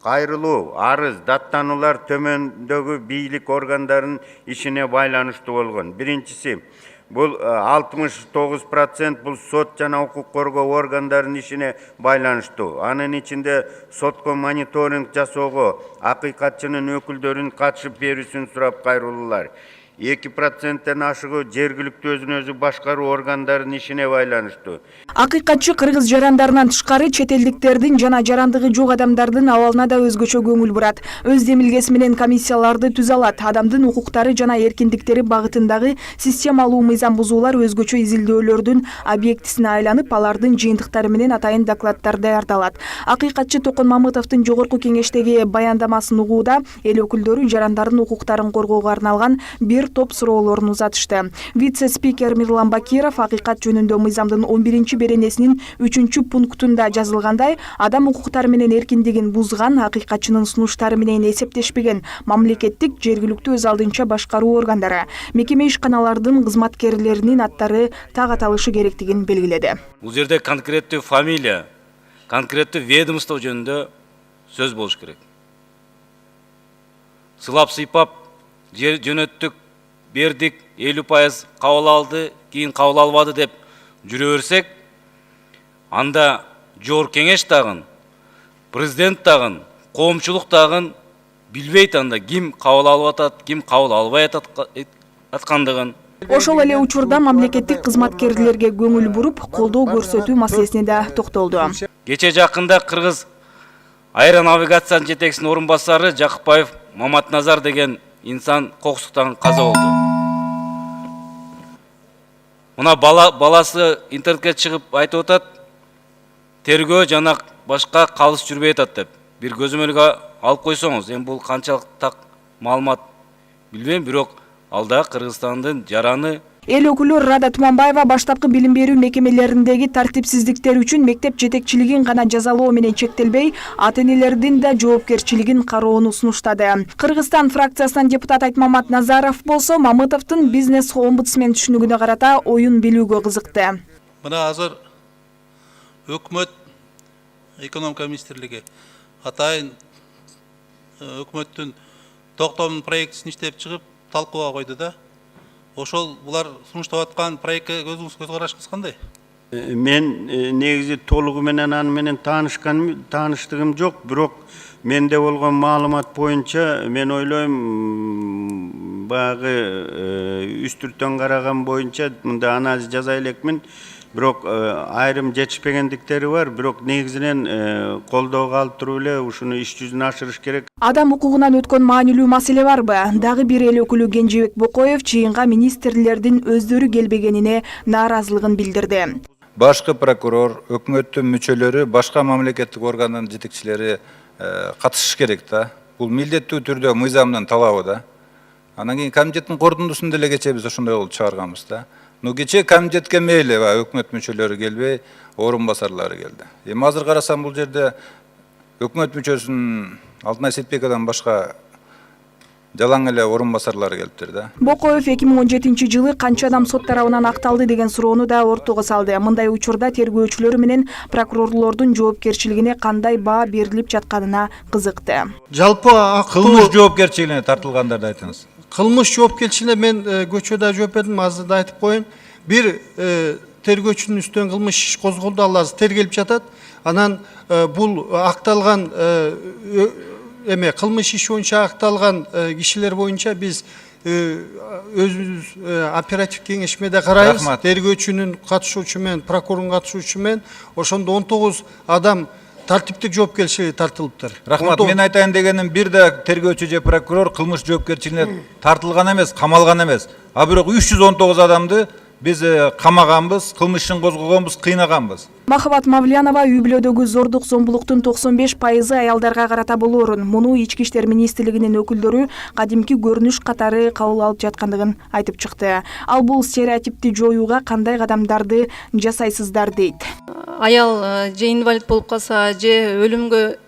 кайрылуу, арыз, даттануулар төмөндөгү бийлик органдарынын ишине байланыштуу болгон. Биринчиси, бул 69% бул сот жана укук коргоо органдарынын ишине байланыштуу. Анын ичинде сотко мониторинг жасоого акыйкатчынын өкүлдөрүнүн катышып берүүсүн сурап кайрылуулар. 2%-тен ашыгы жергиликтүү өзүн өзү башкаруу органдарынын ишине байланыштуу. Акыйкатчы кыргыз жарандарынан тышкары чет элдиктердин жана жарандыгы жок адамдардын абалына да өзгөчө көңүл бурат. Өз демилгеси менен комиссияларды түзө алат. Адамдын укуктары жана эркиндиктери багытындагы системалуу мыйзам бузуулар өзгөчө изилдөөлөрдүн объектисине айланып, алардын жыйынтыктары менен атайын докладдар даярдалат. Акыйкатчы Токон Мамытовдун жогорку кеңештеги баяндамасын угууда эл өкүлдөрү жарандардын укуктарын коргоого арналган бир топ суроолорун узатышты. Вице-спикер Мирлан Бакиров акыйкат жөнүндө мыйзамдын 11 беренесинин 3 пунктунда жазылгандай, адам укуктары менен эркиндигин бузган, акыйкатчынын сунуштары менен эсептешпеген мамлекеттик жергиликтүү өз алдынча башкаруу органдары, мекеме ишканалардын кызматкерлеринин аттары так аталышы керектигин белгиледи. Бул жерде конкреттүү фамилия, конкреттүү ведомство жөнүндө сөз болуш керек. Сылап сыйпап жер жөнөттүк, бердик, 50% кабыл алды, кийин кабыл албады деп жүрө берсек, анда жогорку кеңеш дагы, президент дагы, коомчулук дагы билбейт анда ким кабыл алып атат, ким кабыл албай аткандыгын. Ошол эле учурда мамлекеттик кызматкерлерге көңүл буруп, колдоо көрсөтүү маселесине да токтолду. Кече жакында Кыргыз аэронавигациянын жетекчисинин орун басары Жакыпбаев Маматназар деген инсан кокустуктан каза болду. Мына баласы интернетке чыгып айтып атат, тергөө жана башка калыс жүрбөй атат деп. Бир көзөмөлгө алып койсоңуз, эми бул канчалык так маалымат билбейм, бирок алда Кыргызстандын жараны. Эл өкүлү Рада Туманбаева баштапкы билим берүү мекемелериндеги тартипсиздиктер үчүн мектеп жетекчилигин гана жазалоо менен чектелбей, ата-энелердин да жоопкерчилигин кароону сунуштады. Кыргызстан фракциясынан депутат Айтмамат Назаров болсо, Мамытовдун бизнес-омбудсмен түшүнүгүнө карата оюн билүүгө кызыкты. Мына азыр өкмөт экономика министрлиги атайын өкмөттүн токтомдун проектисин иштеп чыгып талкууга койду да. Ошол булар сунуштап аткан проектке көз карашыңыз кандай? Мен негизи толугу менен аны менен тааныштыгым жок, бирок менде болгон маалымат боюнча мен ойлойм, баягы үстүртөн караган боюнча мында анализ жаза элекмин. Бирок айрым жетишпегендиктери бар, бирок негизинен колдоого алып туруп эле ушуну иш жүзүнө ашырыш керек. Адам укугунан өткөн маанилүү маселе барбы? Дагы бир эл өкүлү Кенжебек Бокоев жыйынга министрлердин өздөрү келбегенине нааразылыгын билдирди. Башкы прокурор, өкмөттүн мүчөлөрү, башка мамлекеттик органдын жетекчилери катышыш керек да. Бул милдеттүү түрдө мыйзамдын талабы да. Анан кийин комитеттин корутундусун деле кече биз ошондой кылып чыгарганбыз да. Кече комитетке мейли өкмөт мүчөлөрү келбей, орун басарлары келди. Эми азыр карасам бул жерде өкмөт мүчөсүнүн Алтынай Сетбековдон башка жалаң эле орун басарлары келиптир да. Бокоев 2017-жылы канча адам сот тарабынан акталды деген суроону да ортого салды. Мындай учурда тергөөчүлөр менен прокурорлордун жоопкерчилигине кандай баа берилип жатканына кызыкты. Жалпы кылмыш жоопкерчилигине тартылгандарды айтыңыз. Кылмыш жоопкерчилигине мен көчөдө жооп бердим, азыр да айтып коеюн. Бир тергөөчүнүн үстүнөн кылмыш иш козголду, ал азыр тергелип жатат. Анан бул акталган кылмыш иши боюнча акталган кишилер боюнча биз өзүбүз оператив кеңешмеде карайбыз. Тергөөчүнүн катышуучу менен, прокурордун катышуучу менен ошондо 19 адам тартиптик жоопкерчиликке тартылыптыр. Рахмат, мен айтайын дегеним, бир да тергөөчү же прокурор кылмыш жоопкерчилигине тартылган эмес, камалган эмес. А бирок 319 адамды биз камаганбыз, кылмыш ишин козгогонбуз, кыйнаганбыз. Махабат Мавлянова үй бүлөдөгү зордук зомбулуктун 95% аялдарга карата болоорун, муну Ички иштер министрлигинин өкүлдөрү кадимки көрүнүш катары кабыл алып жаткандыгын айтып чыкты. Ал бул стереотипти жоюуга кандай кадамдарды жасайсыздар дейт. Аял же инвалид болуп калса, же өлүмгө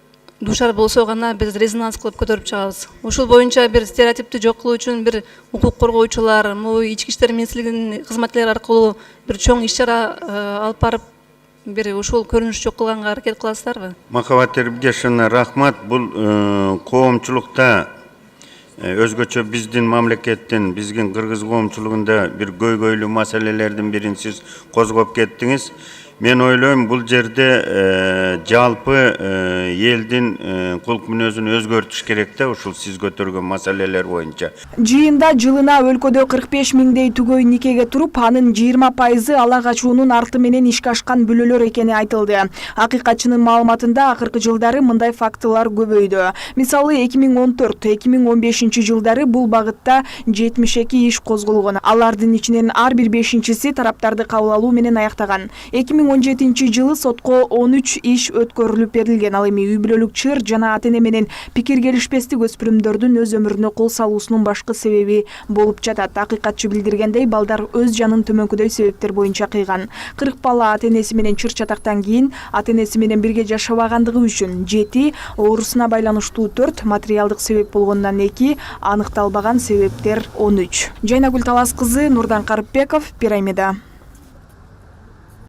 душар болсо гана биз резонанс кылып көтөрүп чыгабыз. Ушул боюнча бир стереотипти жок кылуу үчүн бир укук коргоочулар, Ички иштер министрлигинин кызматкерлери аркылуу бир чоң иш-чара алып барып бир ушул көрүнүш жок кылганга аракет кыласыздарбы? Махабат Эрбигешовна, рахмат. Бул коомчулукта өзгөчө биздин мамлекеттин, биздин кыргыз коомчулугунда бир көйгөйлүү маселелердин бирин сиз козгоп кеттиңиз. Мен ойлойм, бул жерде жалпы элдин кулк мүнөзүн өзгөртүш керек да, ушул сиз көтөргөн маселелер боюнча. Жыйында жылына өлкөдө 45 миңдей түгөй никеге туруп, анын 20% ала качуунун арты менен ишке ашкан бүлөлөр экени айтылды. Акыйкатчынын маалыматында акыркы жылдары мындай фактылар көбөйдү. Мисалы 2014-2015 жылдары бул багытта 72 иш козголгон. Алардын ичинен ар бир 5-си тараптарды кабыл алуу менен аяктаган. 2017 жылы сотко 13 иш өткөрүлүп берилген. Ал эми үй бүлөлүк чыр жана ата-эне менен пикир келишпестик өспүрүмдөрдүн өз өмүрүнө кол салуусунун башкы себеби болуп жатат. Акыйкатчы билдиргендей, балдар өз жанын төмөнкүдөй себептер боюнча кыйган. 40 бала ата-энеси менен чыр чатактан кийин ата-энеси менен бирге жашабагандыгы үчүн 7, оорусуна байланыштуу 4, материалдык себеп болгондон 2, аныкталбаган себептер 13. Жайнагүл Талас кызы, Нурдан Карыпбеков, Пирамида.